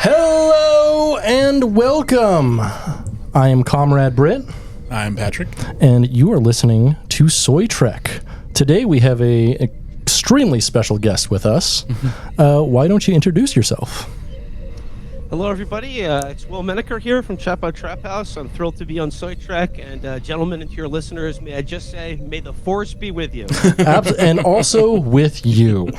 Hello and welcome. I am Comrade Britt. I'm Patrick. And you are listening to Soy Trek. Today we have a extremely special guest with us. Why don't you introduce yourself? Hello, everybody. It's Menaker here from Chapo Trap House. I'm thrilled to be on Soy Trek. And gentlemen, and to your listeners, may I just say, may the force be with you. And also with you.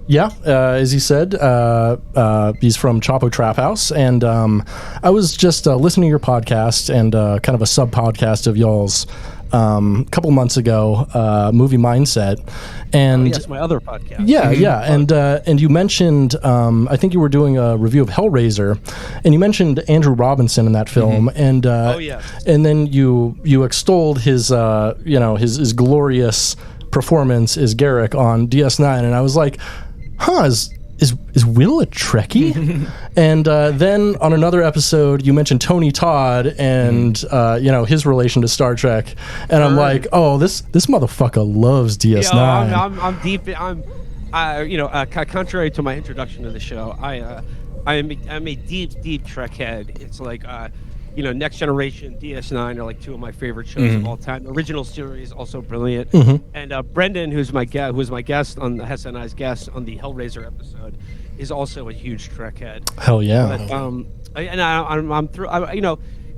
As he said, he's from Chapo Trap House, and I was just listening to your podcast and kind of a sub-podcast of y'all's a couple months ago, Movie Mindset, and yes, my other podcast. And you mentioned, I think you were doing a review of Hellraiser, and you mentioned Andrew Robinson in that film, and and then you extolled his his glorious performance as Garrick on DS9, and I was like, is Will a Trekkie? And then on another episode, you mentioned Tony Todd and his relation to Star Trek, and I'm like, oh, this motherfucker loves DS9. I'm deep. Contrary to my introduction to the show, I'm a deep Trek head. It's like Next Generation, DS9 are like two of my favorite shows of all time. The original series also brilliant. And Brendan, who was my guest on the SNI's guest on the Hellraiser episode, is also a huge Trek head. Hell yeah! But, I'm through.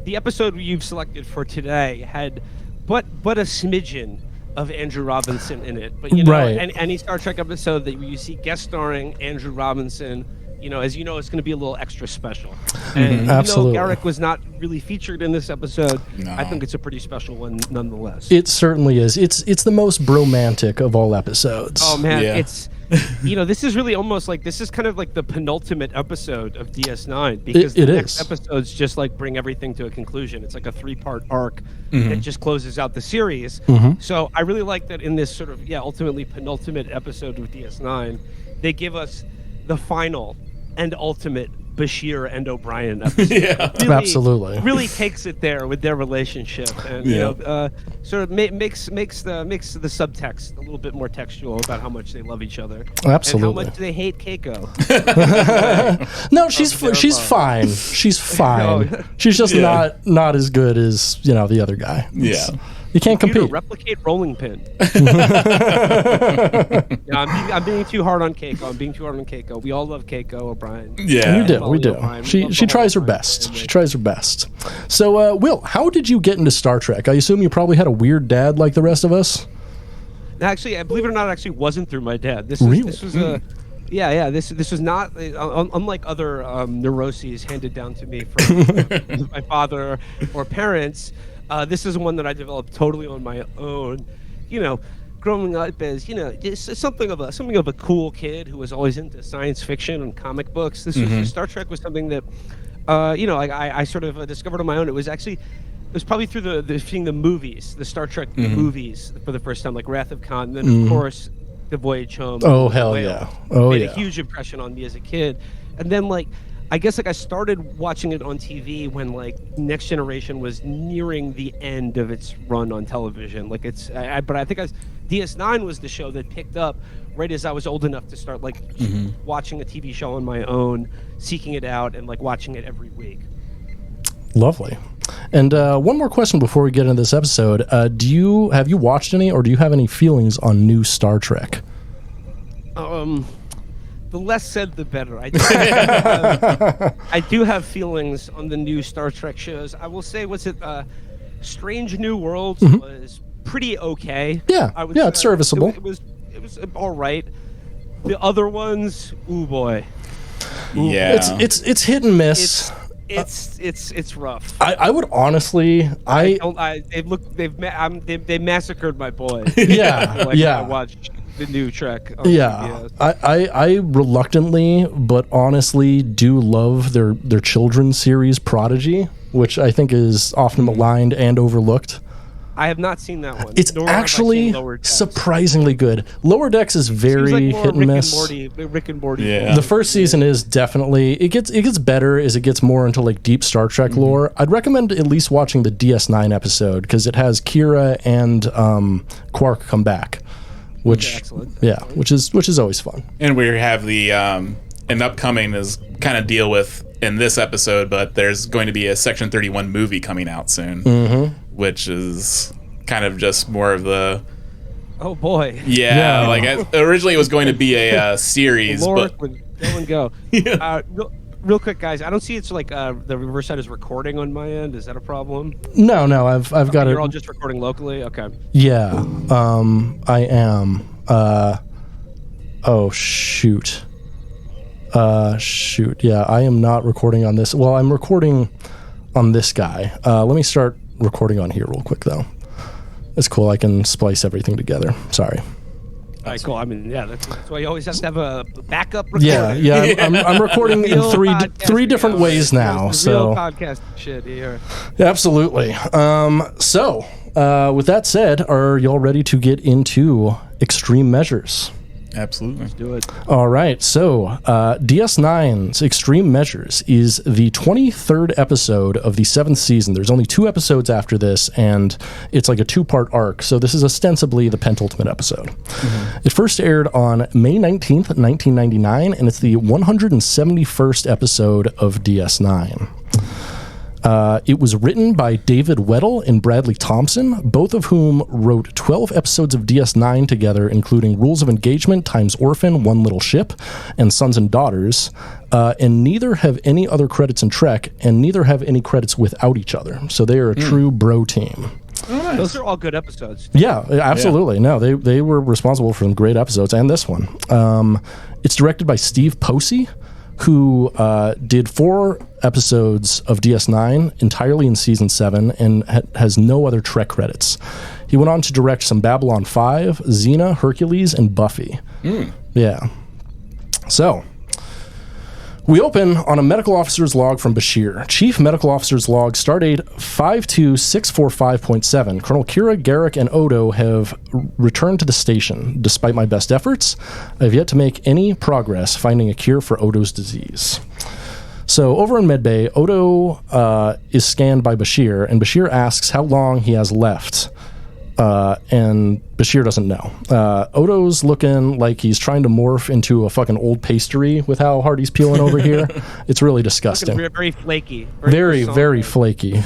The episode you've selected for today had but a smidgen of Andrew Robinson in it. But any Star Trek episode that you see guest starring Andrew Robinson, as you know, it's going to be a little extra special. And Absolutely. Garrick was not really featured in this episode. No. I think it's a pretty special one nonetheless. It certainly is. It's the most bromantic of all episodes. Oh man, it's this is really almost like this is kind of like the penultimate episode of DS9 because the next episodes just like bring everything to a conclusion. It's like a 3-part arc that just closes out the series. So I really like that in this sort of ultimately penultimate episode of DS9, they give us the final and ultimate Bashir and O'Brien episode. Absolutely. Really takes it there with their relationship, and sort of makes the subtext a little bit more textual about how much they love each other. Absolutely. And how much they hate Keiko. No, she's fine. She's fine. She's just not as good as the other guy. You can't compete. Replicate rolling pin. I'm being too hard on Keiko. We all love Keiko O'Brien. Yeah, we do. She tries her best. She tries her best. So, Will, how did you get into Star Trek? I assume you probably had a weird dad like the rest of us. Actually, believe it or not, actually wasn't through my dad. This was This was not unlike other neuroses handed down to me from my father or parents. This is one that I developed totally on my own. Growing up as just something of a cool kid who was always into science fiction and comic books. Star Trek was something that I sort of discovered on my own. It was probably through seeing the movies, the Star Trek movies for the first time, like Wrath of Khan, and then of course The Voyage Home. Oh hell yeah! Made a huge impression on me as a kid, and then I guess I started watching it on TV when Next Generation was nearing the end of its run on television. But I think DS9 was the show that picked up right as I was old enough to start watching a TV show on my own, seeking it out, and watching it every week. Lovely. And one more question before we get into this episode: have you watched any, or do you have any feelings on new Star Trek? The less said, the better. I do have feelings on the new Star Trek shows. I will say, Strange New Worlds was pretty okay. Yeah, it's serviceable. It was all right. The other ones, ooh boy. Yeah, it's hit and miss. It's rough. I would honestly, they massacred my boy. I watched the new Trek. I reluctantly but honestly do love their children's series Prodigy, which I think is often maligned and overlooked. I have not seen that one. It's actually surprisingly good. Lower Decks is very hit and miss. Rick and Morty. Yeah. The first season is definitely it gets better as it gets more into deep Star Trek lore. I'd recommend at least watching the DS9 episode because it has Kira and Quark come back, which is always fun. And we have the an upcoming is kind of deal with in this episode, but there's going to be a Section 31 movie coming out soon, which is kind of just more of the... Oh, boy. Yeah. Like, originally it was going to be a series, Lord, but... Go and go. Real quick, guys, I don't see it's like the reverse side is recording on my end. Is that a problem? No, I've got it. You're all just recording locally? Okay. Yeah, I am. Oh, shoot. Yeah, I am not recording on this. Well, I'm recording on this guy. Let me start recording on here real quick, though. It's cool. I can splice everything together. Sorry. All right, cool. I mean, yeah, that's why you always have to have a backup recording. Yeah. I'm recording in three different ways now. So real podcast shit here. Absolutely. So, with that said, are y'all ready to get into extreme measures? Absolutely. Let's do it. All right. So, DS9's Extreme Measures is the 23rd episode of the 7th season. There's only 2 episodes after this, and it's like a 2-part arc. So, this is ostensibly the penultimate episode. It first aired on May 19th, 1999, and it's the 171st episode of DS9. It was written by David Weddle and Bradley Thompson, both of whom wrote 12 episodes of DS9 together, including Rules of Engagement, Times Orphan, One Little Ship, and Sons and Daughters, and neither have any other credits in Trek, and neither have any credits without each other. So they are a true bro team. Oh, nice. Those are all good episodes. Yeah, absolutely. Yeah. No, they were responsible for some great episodes, and this one. It's directed by Steve Posey, who did 4 episodes of DS9 entirely in Season 7 and has no other Trek credits. He went on to direct some Babylon 5, Xena, Hercules, and Buffy. Yeah. So, we open on a medical officer's log from Bashir. Chief Medical Officer's log, stardate 52645.7. Colonel Kira, Garrick, and Odo have returned to the station. Despite my best efforts, I have yet to make any progress finding a cure for Odo's disease. So over in Medbay, Odo is scanned by Bashir, and Bashir asks how long he has left. And Bashir doesn't know. Odo's looking like he's trying to morph into a fucking old pastry with how hard he's peeling over here. It's really disgusting. Very flaky. Very flaky.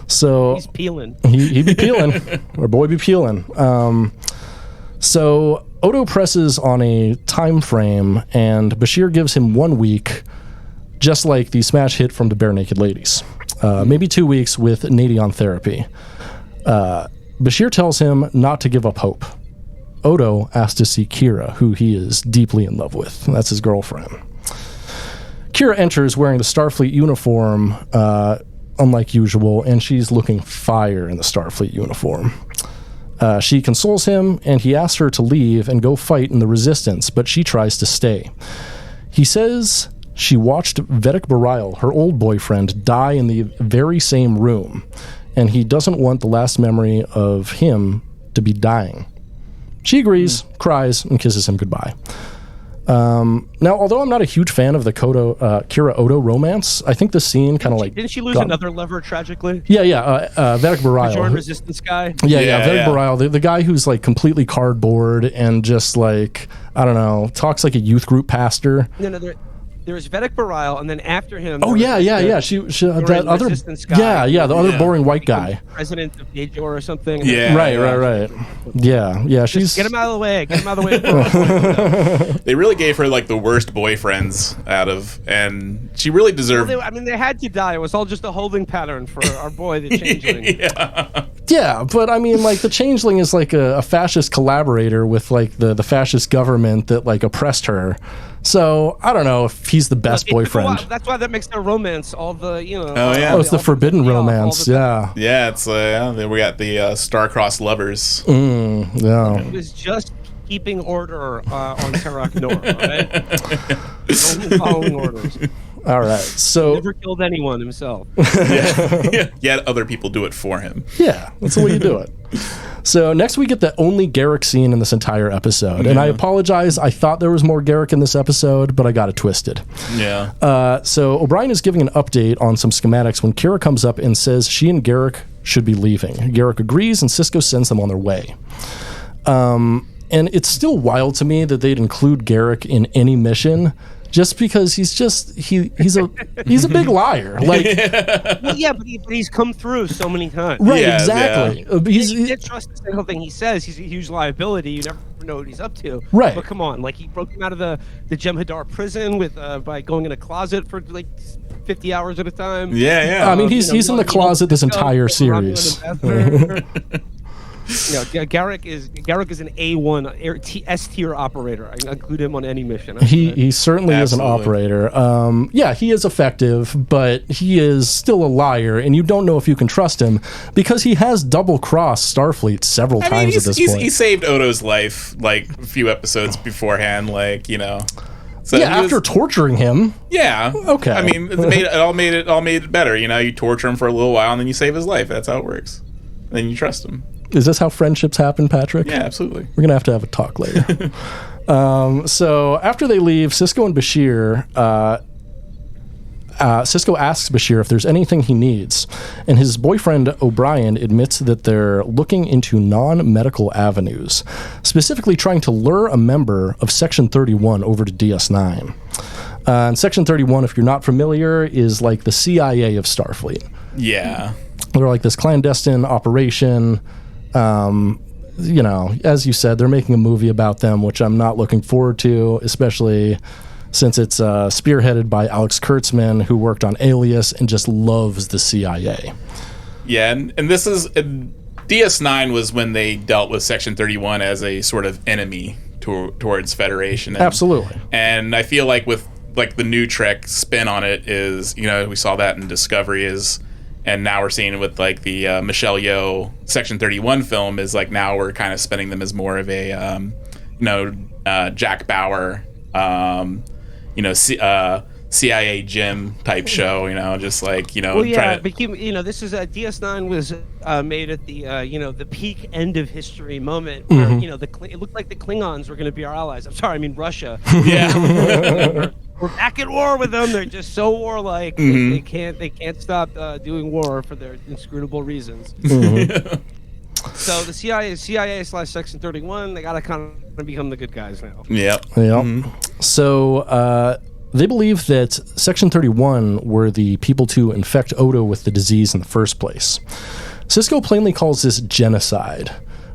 So he's peeling. He be peeling. Our boy be peeling. So Odo presses on a time frame, and Bashir gives him 1 week, just like the smash hit from the Bare Naked Ladies. Maybe 2 weeks with Nadion therapy. Bashir tells him not to give up hope. Odo asks to see Kira, who he is deeply in love with. That's his girlfriend. Kira enters wearing the Starfleet uniform, unlike usual, and she's looking fire in the Starfleet uniform. She consoles him, and he asks her to leave and go fight in the Resistance, but she tries to stay. He says she watched Vedic Bareil, her old boyfriend, die in the very same room, and he doesn't want the last memory of him to be dying. She agrees, cries, and kisses him goodbye. Now, although I'm not a huge fan of the Kira Odo romance, I think the scene kind of like... Didn't she lose another lover tragically? Yeah, Vedic Bareil. The Resistance guy? Yeah, Vedic Bareil, the guy who's like completely cardboard and just like, I don't know, talks like a youth group pastor. No, there was Vedic Bareil, and then after him... Oh, yeah. She that other... Guy, the other boring white guy. President of Dajor or something. Yeah. Right. Yeah, she's... Get him out of the way. They really gave her, like, the worst boyfriends out of... And she really deserved... Well, they had to die. It was all just a holding pattern for our boy, the Changeling. Yeah, but I mean, like, the Changeling is like a fascist collaborator with, like, the fascist government that, like, oppressed her. So, I don't know if he's the best boyfriend. That's why that makes their romance all the, Oh, yeah. It's the forbidden romance, yeah. Yeah, it's, we got the star-crossed lovers. Yeah. It was just keeping order on Tarak Nor, right? Only following orders. All right, so... He never killed anyone himself. He had other people do it for him. Yeah, that's the way you do it. So next we get the only Garrick scene in this entire episode. And I apologize, I thought there was more Garrick in this episode, but I got it twisted. Yeah. So O'Brien is giving an update on some schematics when Kira comes up and says she and Garrick should be leaving. Garrick agrees, and Sisko sends them on their way. And it's still wild to me that they'd include Garrick in any mission just because he's a big liar. Like, well, yeah, but he's come through so many times. Right, exactly. Yeah. You can't trust a single thing he says. He's a huge liability. You never know what he's up to. Right. But come on, like he broke him out of the Jem'Hadar prison with by going in a closet for like 50 hours at a time. Yeah. I mean, he's in the closet this entire series. Garrick is an A1 S tier operator. I can include him on any mission. He certainly is an operator. He is effective, but he is still a liar, and you don't know if you can trust him because he has double-crossed Starfleet several times at this point. He saved Odo's life like a few episodes beforehand, like, you know. So after torturing him. Yeah. Okay. I mean, it all made it better. You know, you torture him for a little while, and then you save his life. That's how it works. And then you trust him. Is this how friendships happen, Patrick? Yeah, absolutely. We're going to have a talk later. So after they leave, Sisko and Bashir, Sisko asks Bashir if there's anything he needs, and his boyfriend O'Brien admits that they're looking into non-medical avenues, specifically trying to lure a member of Section 31 over to DS9. And Section 31, if you're not familiar, is like the CIA of Starfleet. Yeah. They're like this clandestine operation. As you said, they're making a movie about them, which I'm not looking forward to, especially since it's spearheaded by Alex Kurtzman, who worked on Alias and just loves the CIA. Yeah, and this is DS9 was when they dealt with Section 31 as a sort of enemy towards Federation. Absolutely. And I feel like with like the new Trek spin on it is, we saw that in Discovery and now we're seeing it with like the Michelle Yeoh Section 31 film is like now we're kind of spinning them as more of a Jack Bauer CIA Jim type show, just like Well, yeah, but this is DS9 was made at the the peak end of history moment where it looked like the Klingons were going to be our allies. I'm sorry, I mean Russia. Yeah. We're back at war with them. They're just so warlike. They can't stop doing war for their inscrutable reasons. So the CIA/Section 31, they gotta kind of become the good guys now. Yep. So they believe that Section 31 were the people to infect Odo with the disease in the first place. Sisko plainly calls this genocide,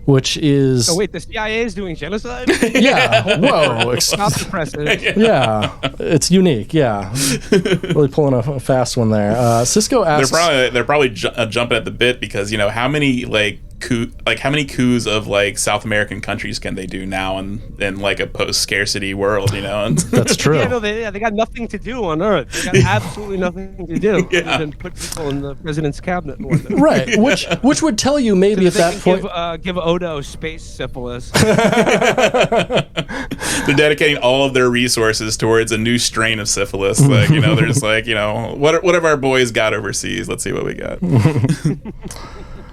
which is... Oh, wait, the CIA is doing genocide? Yeah, whoa. Stop the precedent. Yeah, it's unique, yeah. Really pulling a fast one there. Sisko asks... They're probably jumping at the bit because, how many, how many coups of like South American countries can they do now in like a post-scarcity world, That's true. They got nothing to do on Earth. They got absolutely nothing to do other than put people in the president's cabinet and whatnot. Right, which would tell you maybe so at that point give Odo space syphilis. They're dedicating all of their resources towards a new strain of syphilis. Like, there's like, what have our boys got overseas? Let's see what we got.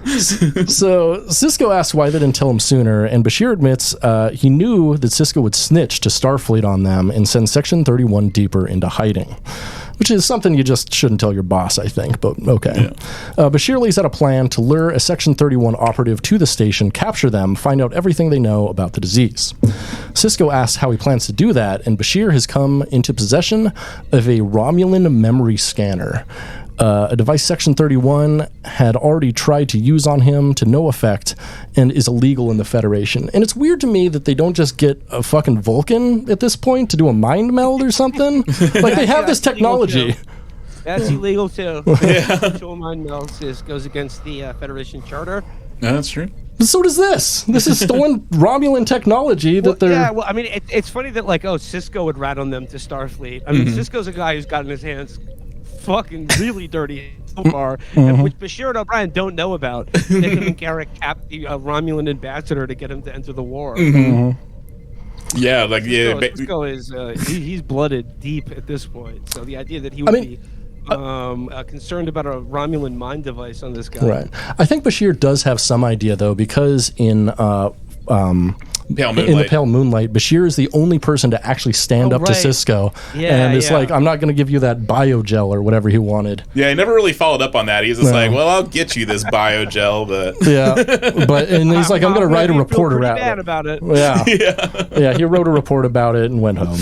So Sisko asks why they didn't tell him sooner, and Bashir admits he knew that Sisko would snitch to Starfleet on them and send Section 31 deeper into hiding, which is something you just shouldn't tell your boss, I think, but okay. Yeah. Bashir lays out a plan to lure a Section 31 operative to the station, capture them, find out everything they know about the disease. Sisko asks how he plans to do that, and Bashir has come into possession of a Romulan memory scanner, a device Section 31 had already tried to use on him to no effect and is illegal in the Federation. And it's weird to me that they don't just get a fucking Vulcan at this point to do a mind meld or something. Like, they have this technology. That's illegal too. Actual mind meld goes against the Federation Charter. No, that's true. So does this. This is stolen Romulan technology that they're... Yeah, well, I mean, it's funny that, Sisko would rat on them to Starfleet. I mean, Sisko's a guy who's gotten his hands fucking really dirty so far, and which Bashir and O'Brien don't know about. They him and Garrick capped the Romulan ambassador to get him to enter the war. Yeah, Sisko is he's blooded deep at this point. So the idea that he would be concerned about a Romulan mind device on this guy. Right. I think Bashir does have some idea though, because in the Pale Moonlight, Bashir is the only person to actually stand up to Sisko, and it's like, I'm not going to give you that biogel or whatever he wanted. Yeah, he never really followed up on that. He's just like, well, I'll get you this biogel, but and he's like, I'm going to write a report bad about it. Yeah, he wrote a report about it and went home.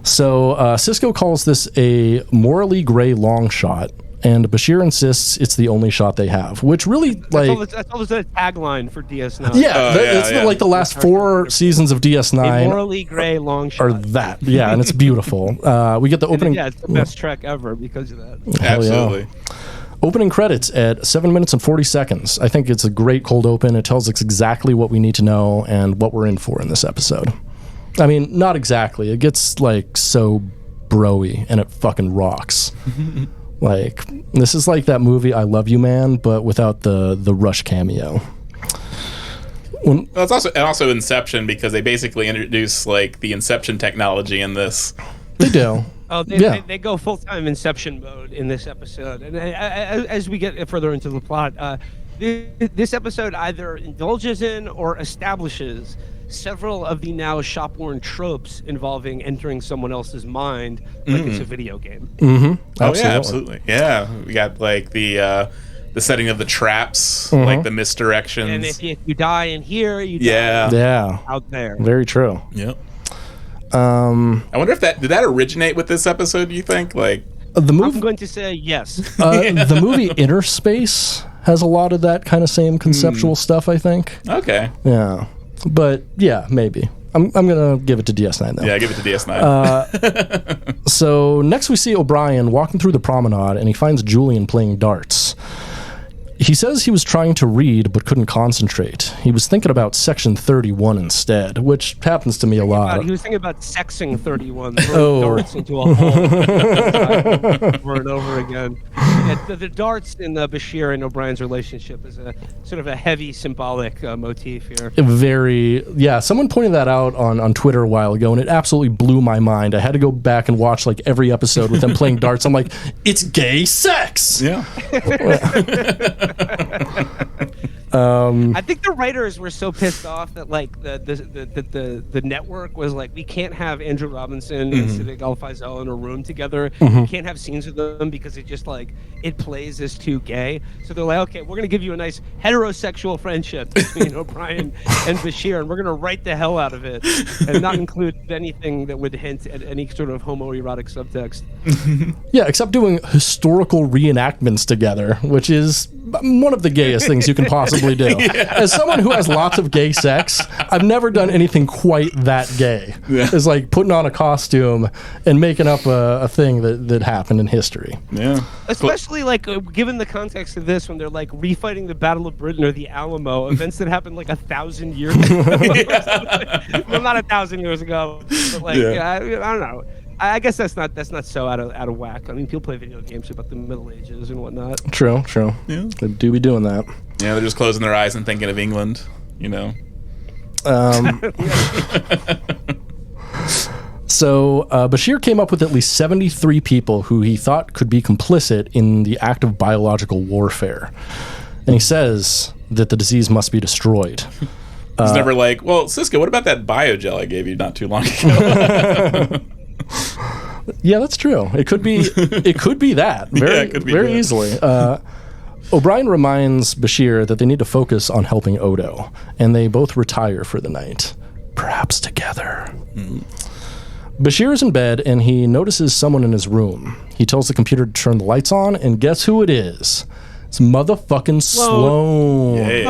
So Cisco calls this a morally gray long shot, and Bashir insists it's the only shot they have, which really, like... That's always a tagline for DS9. Yeah, it's like the last 4 seasons of DS9. A morally gray long shot. Or that, yeah, and it's beautiful. We get the opening... Yeah, it's the best Trek ever because of that. Absolutely. Yeah. Opening credits at 7 minutes and 40 seconds. I think it's a great cold open. It tells us exactly what we need to know and what we're in for in this episode. I mean, not exactly. It gets, like, so bro-y, and it fucking rocks. Like, this is like that movie I Love You Man, but without the Rush cameo. It's also Inception, because they basically introduce like the Inception technology in this. They do. They go full-time Inception mode in this episode. And as we get further into the plot, this episode either indulges in or establishes several of the now shop-worn tropes involving entering someone else's mind like it's a video game. Oh, yeah, absolutely. Yeah, we got like the setting of the traps, like the misdirections. And if you die in here, you die out there. Very true. Yep. I wonder if did that originate with this episode, do you think? Like the movie, I'm going to say yes. The movie Inner Space has a lot of that kind of same conceptual stuff, I think. Okay. Yeah. But yeah, maybe. I'm gonna give it to DS9 though. Yeah, give it to DS9. So next we see O'Brien walking through the promenade, and he finds Julian playing darts. He says he was trying to read but couldn't concentrate. He was thinking about Section 31 instead, which happens to me a lot. He was thinking about sexing 31, throwing darts into a hole over and over again. Yeah, the darts in Bashir and O'Brien's relationship is a sort of a heavy symbolic motif here. Someone pointed that out on Twitter a while ago, and it absolutely blew my mind. I had to go back and watch like every episode with them playing darts. I'm like, it's gay sex! Yeah. I think the writers were so pissed off that like the network was like, we can't have Andrew Robinson and Siddiq Al-Faisal in a room together. We can't have scenes with them because it just like it plays as too gay. So they're like, okay, we're gonna give you a nice heterosexual friendship between O'Brien and Bashir, and we're gonna write the hell out of it and not include anything that would hint at any sort of homoerotic subtext. Yeah, except doing historical reenactments together, which is one of the gayest things you can possibly do. As someone who has lots of gay sex, I've never done anything quite that gay. It's like putting on a costume and making up a thing that happened in history. Yeah. Especially like given the context of this, when they're like refighting the Battle of Britain or the Alamo, events that happened like 1,000 years ago. Well, not 1,000 years ago, but like I don't know. I guess that's not so out of whack. I mean, people play video games about the Middle Ages and whatnot. True. Yeah. They do be doing that. Yeah, they're just closing their eyes and thinking of England, you know. So Bashir came up with at least 73 people who he thought could be complicit in the act of biological warfare. And he says that the disease must be destroyed. He's never like, well, Cisco, what about that biogel I gave you not too long ago? Yeah, that's true. It could be that very easily. O'Brien reminds Bashir that they need to focus on helping Odo, and they both retire for the night, perhaps together. Bashir is in bed, and he notices someone in his room. He tells the computer to turn the lights on, and guess who it is? It's motherfucking Sloan. Yeah.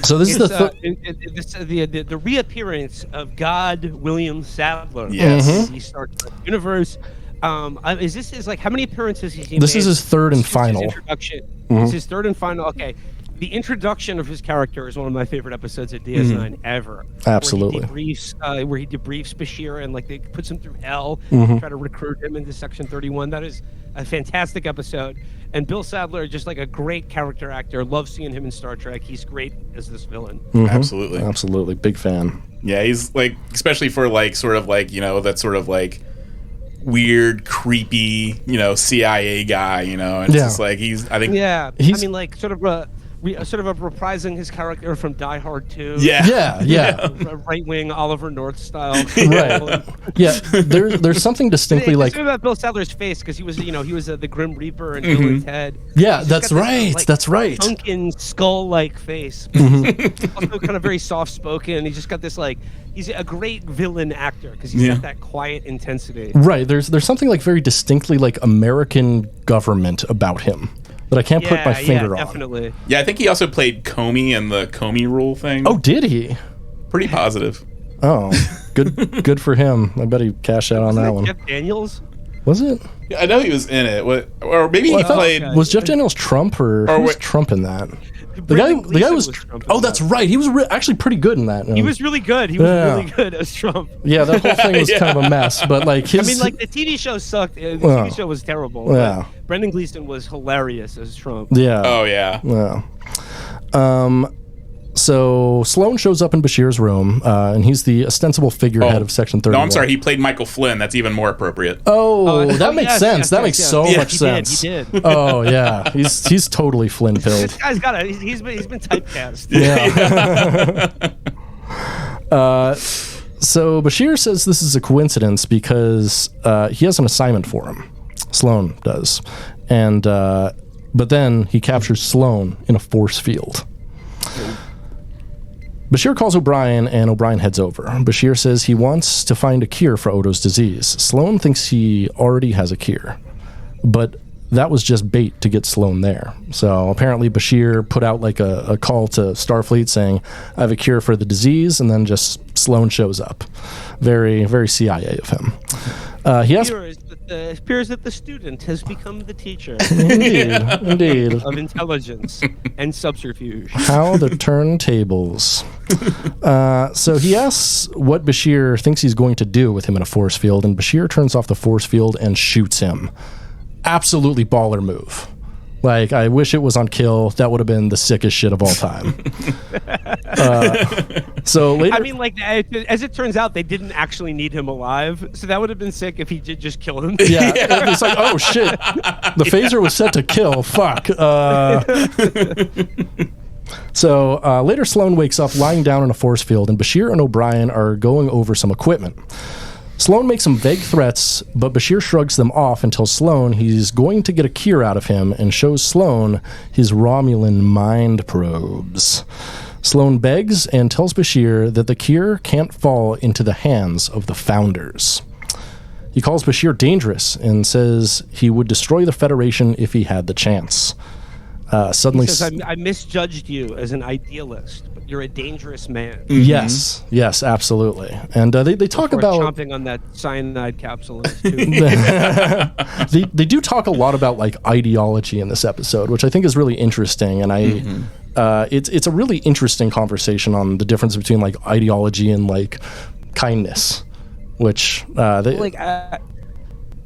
So this is the reappearance of God William Sadler. Yes. He starts the universe. Is like how many appearances he's made? This is his third and final. Introduction. It's his third and final. Okay. The introduction of his character is one of my favorite episodes of DS9 ever. Absolutely. Where he debriefs Bashir and like they puts him through hell, try to recruit him into Section 31. That is a fantastic episode. And Bill Sadler, just like a great character actor. Love seeing him in Star Trek. He's great as this villain. Absolutely. Big fan. Yeah, he's like, especially for like sort of like, you know, that sort of like weird, creepy, you know, CIA guy, you know, and it's just like I mean like sort of sort of reprising his character from Die Hard 2. Yeah. Right-wing Oliver North style. Right. Yeah, there's something distinctly like... about Bill Sadler's face, because he was the Grim Reaper and Bill and Ted. Yeah, that's right. That's right. Sunken, skull-like face. Also kind of very soft-spoken. He's just got this, like... He's a great villain actor, because he's got that quiet intensity. Right. There's something like very distinctly like American government about him that I can't put my finger on. Definitely. Yeah, I think he also played Comey in the Comey Rule thing. Oh, did he? Pretty positive. Oh, good for him. I bet he cashed out on that one. Jeff Daniels? Was it? Yeah, I know he was in it. Or maybe he played... Was Jeff Daniels Trump, or who was Trump in that? The guy was Trump. Oh, that's right. He was actually pretty good in that. He was really good. He was really good as Trump. Yeah, that whole thing was kind of a mess. But like his... I mean, like the TV show sucked. The TV show was terrible. Yeah. Brendan Gleeson was hilarious as Trump. Yeah. Oh, yeah. Yeah. So Sloan shows up in Bashir's room, and he's the ostensible figurehead of Section 31. No, I'm sorry. He played Michael Flynn. That's even more appropriate. That makes sense. That makes so much sense. He did. Oh yeah, he's totally Flynn-pilled. This guy's got he's been typecast. Yeah. So Bashir says this is a coincidence because he has an assignment for him. Sloan does, and but then he captures Sloan in a force field. Bashir calls O'Brien, and O'Brien heads over. Bashir says he wants to find a cure for Odo's disease. Sloan thinks he already has a cure, but that was just bait to get Sloan there. So apparently Bashir put out like a call to Starfleet saying, I have a cure for the disease, and then just Sloan shows up. Very, very CIA of him. He appears that the student has become the teacher. Indeed. Of intelligence and subterfuge. How the turntables. So he asks what Bashir thinks he's going to do with him in a force field, and Bashir turns off the force field and shoots him. Absolutely baller move. Like, I wish it was on kill. That would have been the sickest shit of all time. So later, I mean, like, as it turns out, they didn't actually need him alive, so that would have been sick if he did just kill him. Yeah, it's like, oh shit, the phaser was set to kill. Fuck. So later, Sloan wakes up lying down in a force field, and Bashir and O'Brien are going over some equipment. Sloan makes some vague threats, but Bashir shrugs them off and tells Sloan he's going to get a cure out of him and shows Sloan his Romulan mind probes. Sloan begs and tells Bashir that the cure can't fall into the hands of the Founders. He calls Bashir dangerous and says he would destroy the Federation if he had the chance. Suddenly, he says, I misjudged you as an idealist, but you're a dangerous man. Mm-hmm. Yes, absolutely. And they talk about chomping on that cyanide capsule. They do talk a lot about like ideology in this episode, which I think is really interesting. And it's a really interesting conversation on the difference between like ideology and like kindness, which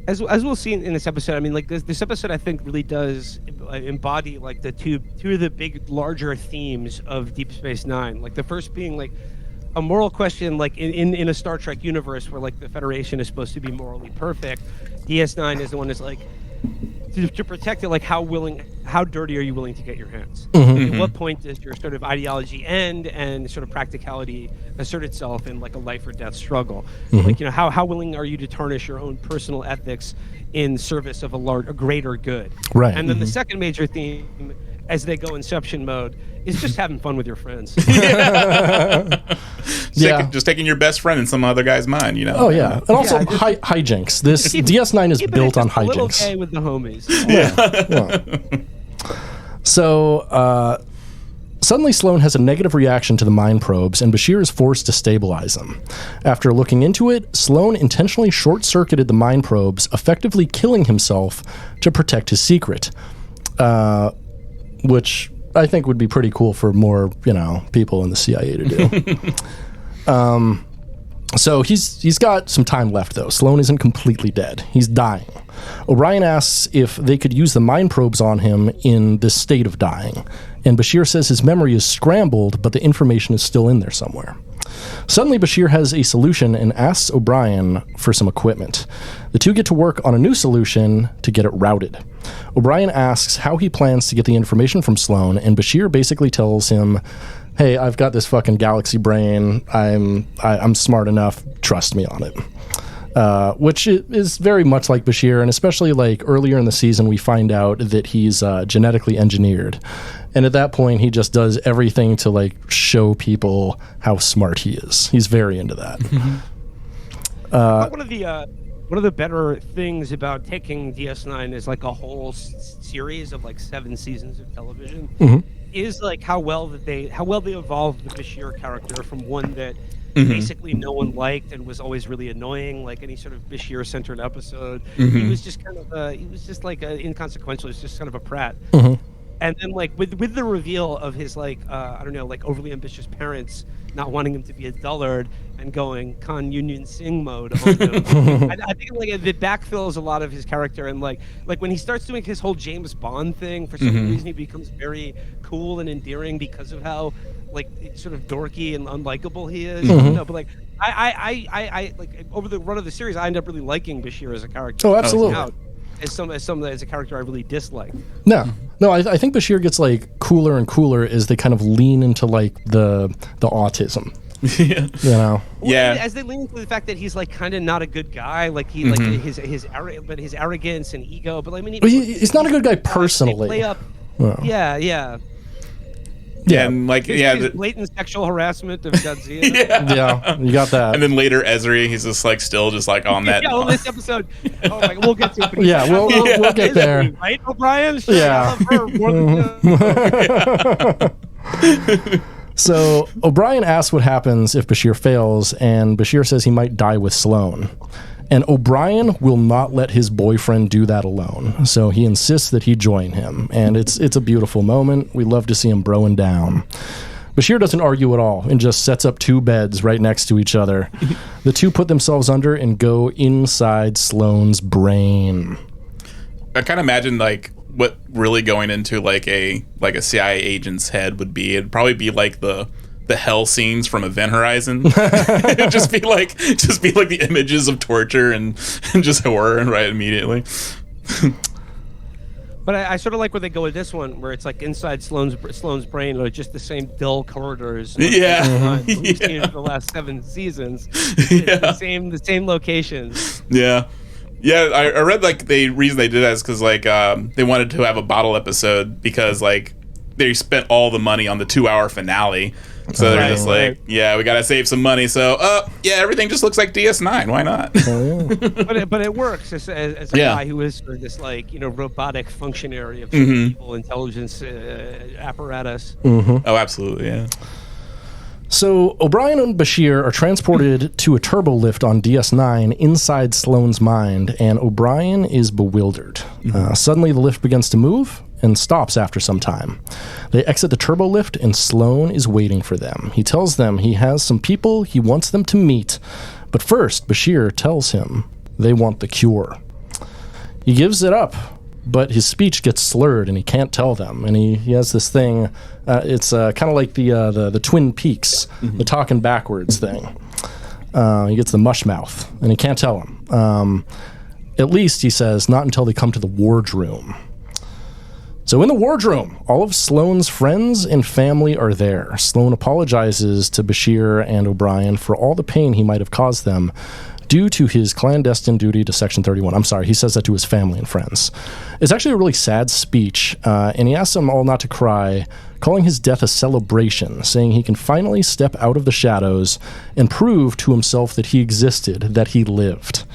as we'll see in this episode, I mean, like this episode, I think really does embody like the two of the big larger themes of Deep Space Nine. Like the first being like a moral question, like in a Star Trek universe where like the Federation is supposed to be morally perfect. DS9 is the one that's like to protect it. Like how dirty are you willing to get your hands? At what point does your sort of ideology end and sort of practicality assert itself in like a life or death struggle? Like, you know, how willing are you to tarnish your own personal ethics in service of a greater good? Right. And then the second major theme, as they go Inception mode, is just having fun with your friends. Just taking your best friend in some other guy's mind, you know. Oh yeah, and also hijinks. This DS9 is built on hijinks. A little gay with the homies. So suddenly Sloan has a negative reaction to the mind probes, and Bashir is forced to stabilize them. After looking into it, Sloan intentionally short-circuited the mind probes, effectively killing himself to protect his secret, which I think would be pretty cool for more, people in the CIA to do. So he's got some time left, though. Sloan isn't completely dead. He's dying. O'Brien asks if they could use the mind probes on him in this state of dying. And Bashir says his memory is scrambled, but the information is still in there somewhere. Suddenly, Bashir has a solution and asks O'Brien for some equipment. The two get to work on a new solution to get it routed. O'Brien asks how he plans to get the information from Sloan, and Bashir basically tells him, hey, I've got this fucking galaxy brain. I'm smart enough. Trust me on it. Which is very much like Bashir, and especially like earlier in the season, we find out that he's genetically engineered. And at that point, he just does everything to like show people how smart he is. He's very into that. One of the better things about taking DS9 is like a whole series of like 7 seasons of television is like how well they evolved the Bashir character from one that basically no one liked and was always really annoying, like any sort of Bashir-centered episode. He was just kind of inconsequential. He was just kind of a prat. And then, like, with the reveal of his, like, I don't know, like, overly ambitious parents not wanting him to be a dullard and going Khan Union Singh mode on him, I think, like, it backfills a lot of his character. And, like when he starts doing his whole James Bond thing, for some reason he becomes very cool and endearing because of how, like, sort of dorky and unlikable he is. You know? But, like, I like, over the run of the series, I end up really liking Bashir as a character. Oh, absolutely. As a character I really dislike. No, I think Bashir gets like cooler and cooler as they kind of lean into like the autism. You know. Well, as they lean into the fact that he's like kind of not a good guy, like he like his arrogance and ego. But I mean, he's not a good guy personally. Play up. Yeah, and like his blatant sexual harassment of Godzilla. Yeah, you got that. And then later Ezri, he's just like still just like on that. Yeah, well, this episode. Oh my, we'll get to it. Yeah, we'll get there. Right, O'Brien? Sure, yeah. I love her more than So O'Brien asks what happens if Bashir fails, and Bashir says he might die with Sloan. And O'Brien will not let his boyfriend do that alone, so he insists that he join him. And it's a beautiful moment. We love to see him broing down. Bashir doesn't argue at all and just sets up 2 beds right next to each other. The two put themselves under and go inside Sloan's brain. I kind of imagine like what really going into like a CIA agent's head would be. It'd probably be like the hell scenes from Event Horizon. just be like the images of torture and just horror right immediately. But I sort of like where they go with this one, where it's like inside Sloan's brain, or just the same dull corridors. We've seen for the last 7 seasons. The same locations. Yeah, I read like the reason they did that is because like they wanted to have a bottle episode because like they spent all the money on the 2-hour finale. So they're just like, yeah, we gotta save some money. So, everything just looks like DS9. Why not? But it works as a guy who is this like robotic functionary of some evil intelligence apparatus. Oh, absolutely, yeah. So O'Brien and Bashir are transported to a turbo lift on DS9 inside Sloan's mind, and O'Brien is bewildered. Suddenly, the lift begins to move and stops after some time. They exit the turbo lift, and Sloan is waiting for them. He tells them he has some people he wants them to meet, but first, Bashir tells him they want the cure. He gives it up, but his speech gets slurred, and he can't tell them. And he has this thing. It's kind of like the Twin Peaks, the talking backwards thing. He gets the mush mouth, and he can't tell them. At least, he says, not until they come to the wardroom. So in the wardroom, all of Sloan's friends and family are there. Sloan apologizes to Bashir and O'Brien for all the pain he might have caused them due to his clandestine duty to Section 31. I'm sorry, he says that to his family and friends. It's actually a really sad speech, and he asks them all not to cry, calling his death a celebration, saying he can finally step out of the shadows and prove to himself that he existed, that he lived.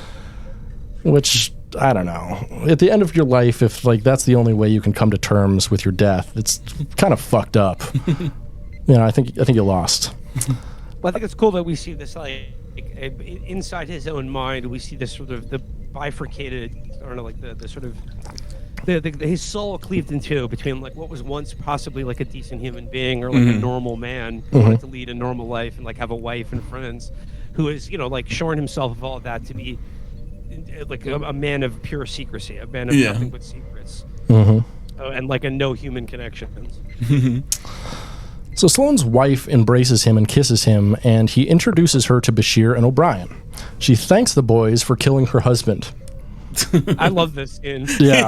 Which, I don't know. At the end of your life, if like that's the only way you can come to terms with your death, it's kind of fucked up. I think you lost. Well, I think it's cool that we see this like inside his own mind. We see this sort of the bifurcated, I don't know, like the sort of his soul cleaved in two between like what was once possibly like a decent human being or like a normal man who wanted to lead a normal life and like have a wife and friends, who is like shorn himself of all of that to be like a man of pure secrecy, a man of nothing but secrets, and like a no human connections. So Sloane's wife embraces him and kisses him, and he introduces her to Bashir and O'Brien. She thanks the boys for killing her husband. I love this scene. Yeah.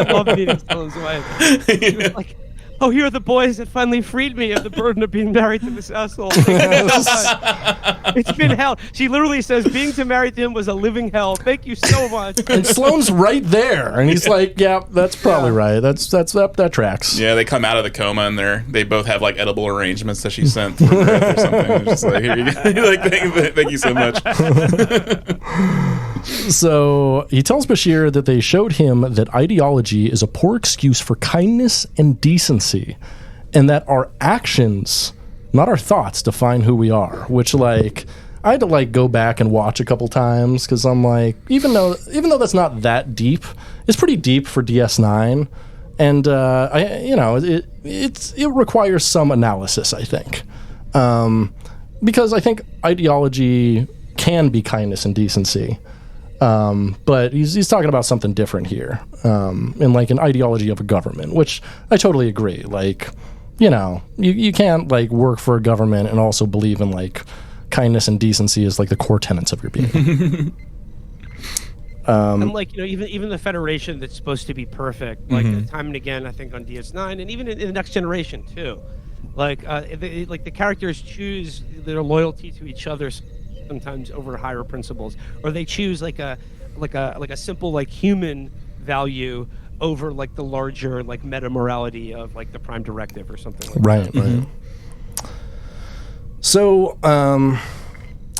I love meeting Sloane's wife. She was like, oh, here are the boys that finally freed me of the burden of being married to this asshole. It's been hell. She literally says being married to him was a living hell. Thank you so much. And Sloane's right there, and he's like, "Yeah, that's probably right. That tracks." Yeah, they come out of the coma and they both have like edible arrangements that she sent from Earth or something. They're just like, here you go. Like, thank you so much. So he tells Bashir that they showed him that ideology is a poor excuse for kindness and decency, and that our actions, not our thoughts, define who we are. Which, like, I had to like go back and watch a couple times because I'm like, even though that's not that deep, it's pretty deep for DS9, and it requires some analysis, I think, because I think ideology can be kindness and decency. But he's talking about something different here, in like an ideology of a government, which I totally agree. Like, you can't like work for a government and also believe in like kindness and decency as like the core tenets of your being. And like, even the Federation that's supposed to be perfect, like time and again, I think on DS9 and even in the Next Generation too, like the characters choose their loyalty to each other sometimes over higher principles, or they choose like a simple like human value over like the larger like meta morality of like the Prime Directive or something like that. Right. So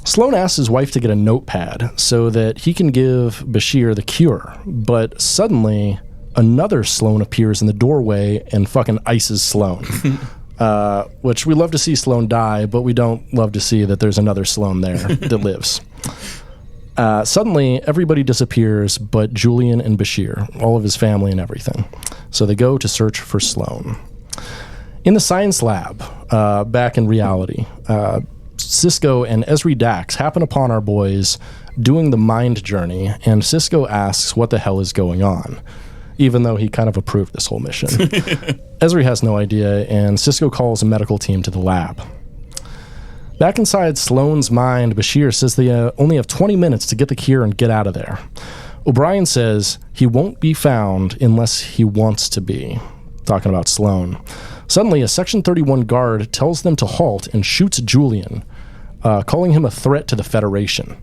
Sloane asks his wife to get a notepad so that he can give Bashir the cure, but suddenly another Sloane appears in the doorway and fucking ices Sloane. Which we love to see Sloane die, but we don't love to see that there's another Sloane there that lives. Suddenly, everybody disappears but Julian and Bashir, all of his family and everything. So they go to search for Sloane. In the science lab, back in reality, Cisco and Esri Dax happen upon our boys doing the mind journey, and Cisco asks what the hell is going on, even though he kind of approved this whole mission. Esri has no idea, and Cisco calls a medical team to the lab. Back inside Sloane's mind, Bashir says they only have 20 minutes to get the cure and get out of there. O'Brien says he won't be found unless he wants to be, talking about Sloane. Suddenly, a Section 31 guard tells them to halt and shoots Julian, calling him a threat to the Federation.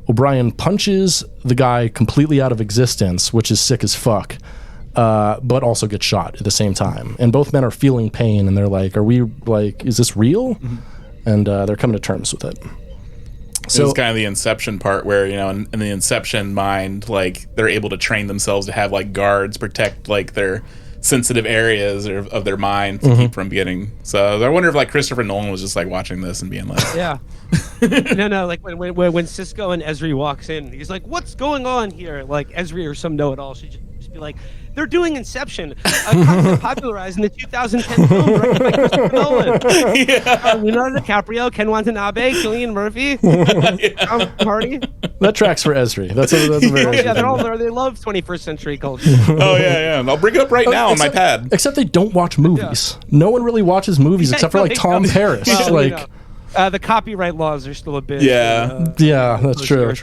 O'Brien punches the guy completely out of existence, which is sick as fuck, but also gets shot at the same time. And both men are feeling pain, and they're like, is this real? Mm-hmm. And they're coming to terms with it. So it's kind of the Inception part where, in the Inception mind, like, they're able to train themselves to have, like, guards protect, like, their sensitive areas of their mind to keep from getting. So I wonder if, like, Christopher Nolan was just, like, watching this and being like... Yeah. No, like, when Cisco and Esri walks in, he's like, what's going on here? Like, Esri or some know-it-all should just be like, they're doing Inception, a concept popularized in the 2010 film directed by Christopher Nolan. Leonardo DiCaprio, Ken Watanabe, Cillian Murphy, Tom Hardy. That tracks for Esri. That's a very they love 21st century culture. Oh yeah. I'll bring it up right now on my pad. Except they don't watch movies. Yeah. No one really watches movies except for like Tom Paris. Well, the copyright laws are still a bit. That's true.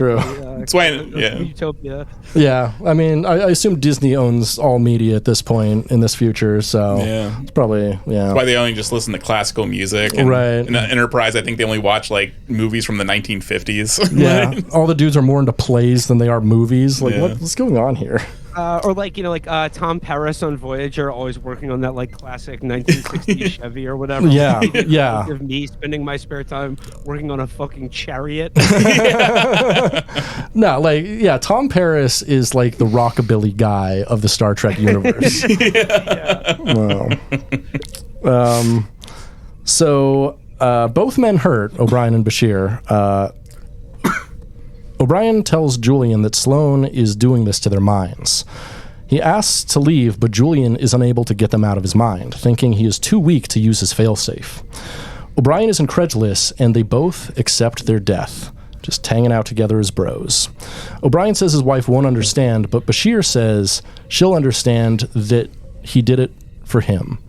That's why. Utopia. Yeah, I mean, I assume Disney owns all media at this point in this future, so it's probably That's why they only just listen to classical music. And, right. In Enterprise, I think they only watch like movies from the 1950s. Yeah, all the dudes are more into plays than they are movies. Like, what's going on here? Or Tom Paris on Voyager, always working on that like classic 1960s Chevy or whatever. Yeah. Of me spending my spare time working on a fucking chariot. No, Tom Paris is like the rockabilly guy of the Star Trek universe. So both men hurt, O'Brien and Bashir. O'Brien tells Julian that Sloane is doing this to their minds. He asks to leave, but Julian is unable to get them out of his mind, thinking he is too weak to use his failsafe. O'Brien is incredulous, and they both accept their death, just hanging out together as bros. O'Brien says his wife won't understand, but Bashir says she'll understand that he did it for him.